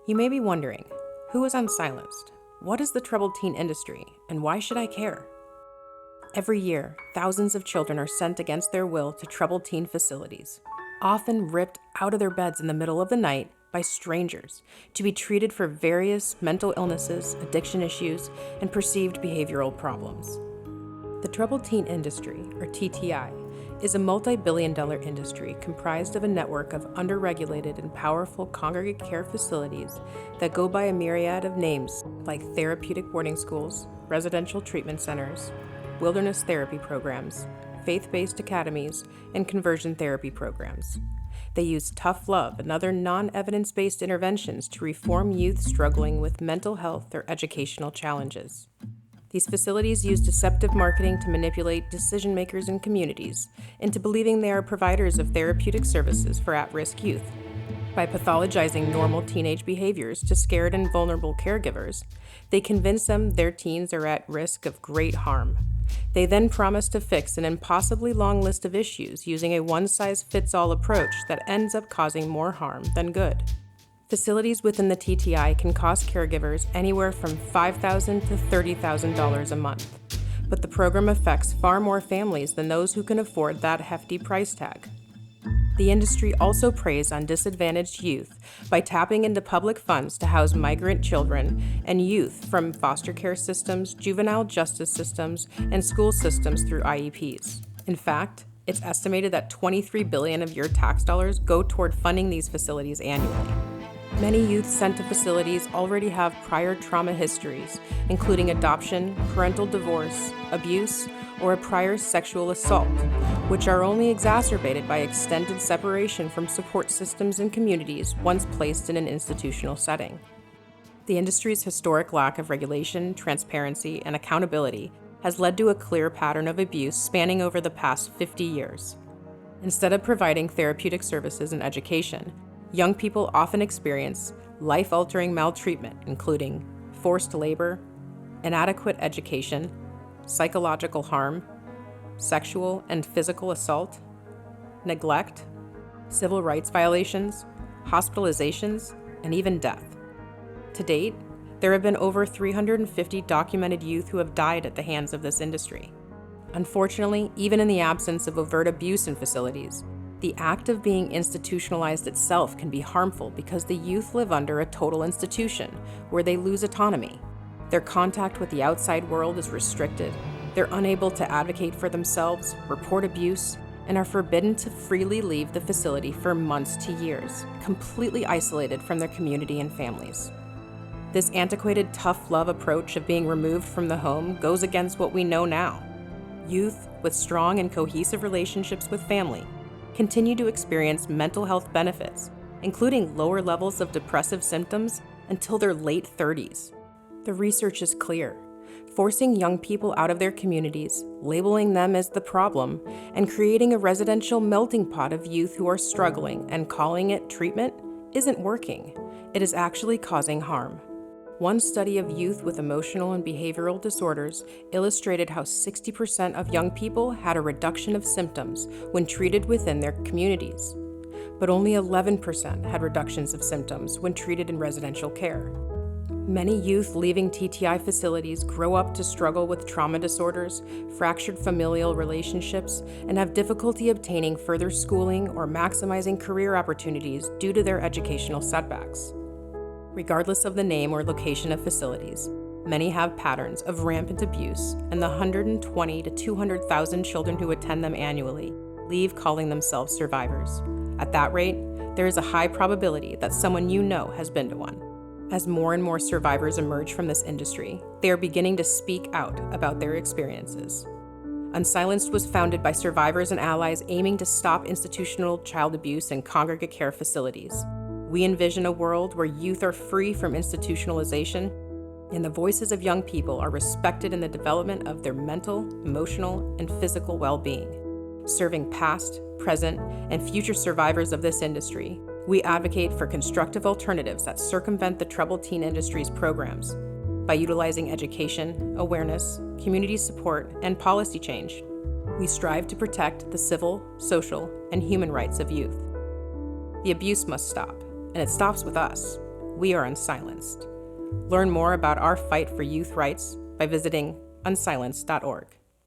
You may be wondering, who is Unsilenced? What is the troubled teen industry, and why should I care? Every year, thousands of children are sent against their will to troubled teen facilities, often ripped out of their beds in the middle of the night by strangers to be treated for various mental illnesses, addiction issues, and perceived behavioral problems. The troubled teen industry, or TTI, is a multi-billion-dollar industry comprised of a network of underregulated and powerful congregate care facilities that go by a myriad of names like therapeutic boarding schools, residential treatment centers, wilderness therapy programs, faith-based academies, and conversion therapy programs. They use tough love and other non-evidence-based interventions to reform youth struggling with mental health or educational challenges. These facilities use deceptive marketing to manipulate decision makers and communities into believing they are providers of therapeutic services for at-risk youth. By pathologizing normal teenage behaviors to scared and vulnerable caregivers, they convince them their teens are at risk of great harm. They then promise to fix an impossibly long list of issues using a one-size-fits-all approach that ends up causing more harm than good. Facilities within the TTI can cost caregivers anywhere from $5,000 to $30,000 a month, but the program affects far more families than those who can afford that hefty price tag. The industry also preys on disadvantaged youth by tapping into public funds to house migrant children and youth from foster care systems, juvenile justice systems, and school systems through IEPs. In fact, it's estimated that $23 billion of your tax dollars go toward funding these facilities annually. Many youth sent to facilities already have prior trauma histories, including adoption, parental divorce, abuse, or a prior sexual assault, which are only exacerbated by extended separation from support systems and communities once placed in an institutional setting. The industry's historic lack of regulation, transparency, and accountability has led to a clear pattern of abuse spanning over the past 50 years. Instead of providing therapeutic services and education, young people often experience life-altering maltreatment, including forced labor, inadequate education, psychological harm, sexual and physical assault, neglect, civil rights violations, hospitalizations, and even death. To date, there have been over 350 documented youth who have died at the hands of this industry. Unfortunately, even in the absence of overt abuse in facilities, the act of being institutionalized itself can be harmful because the youth live under a total institution where they lose autonomy. Their contact with the outside world is restricted, they're unable to advocate for themselves, report abuse, and are forbidden to freely leave the facility for months to years, completely isolated from their community and families. This antiquated tough love approach of being removed from the home goes against what we know now. Youth with strong and cohesive relationships with family continue to experience mental health benefits, including lower levels of depressive symptoms until their late 30s. The research is clear. Forcing young people out of their communities, labeling them as the problem, and creating a residential melting pot of youth who are struggling and calling it treatment isn't working. It is actually causing harm. One study of youth with emotional and behavioral disorders illustrated how 60% of young people had a reduction of symptoms when treated within their communities, but only 11% had reductions of symptoms when treated in residential care. Many youth leaving TTI facilities grow up to struggle with trauma disorders, fractured familial relationships, and have difficulty obtaining further schooling or maximizing career opportunities due to their educational setbacks. Regardless of the name or location of facilities, many have patterns of rampant abuse, and the 120 to 200,000 children who attend them annually leave calling themselves survivors. At that rate, there is a high probability that someone you know has been to one. As more and more survivors emerge from this industry, they are beginning to speak out about their experiences. Unsilenced was founded by survivors and allies aiming to stop institutional child abuse in congregate care facilities. We envision a world where youth are free from institutionalization and the voices of young people are respected in the development of their mental, emotional, and physical well-being. Serving past, present, and future survivors of this industry, we advocate for constructive alternatives that circumvent the troubled teen industry's programs. By utilizing education, awareness, community support, and policy change, we strive to protect the civil, social, and human rights of youth. The abuse must stop, and it stops with us. we are Unsilenced. Learn more about our fight for youth rights by visiting unsilenced.org.